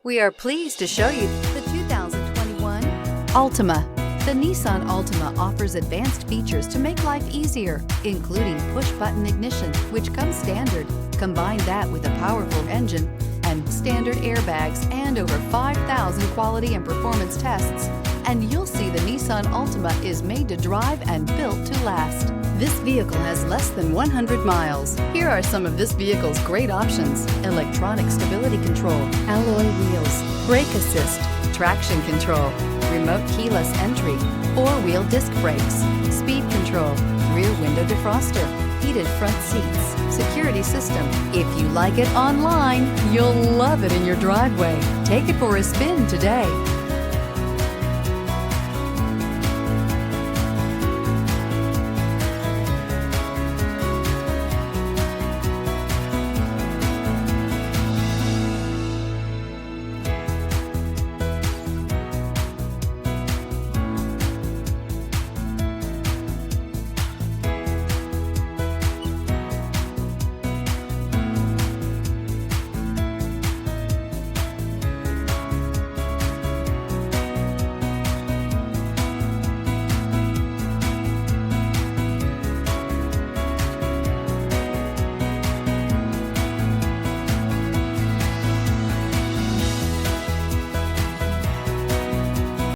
We are pleased to show you the 2021 Altima. The Nissan Altima offers advanced features to make life easier, including push-button ignition, which comes standard. Combine that with a powerful engine and standard airbags and over 5,000 quality and performance tests, and you'll see the Nissan Altima is made to drive and built to last. This vehicle has less than 100 miles. Here are some of this vehicle's great options: electronic stability control, alloy wheels, brake assist, traction control, remote keyless entry, four-wheel disc brakes, speed control, rear window defroster, heated front seats, security system. If you like it online, you'll love it in your driveway. Take it for a spin today.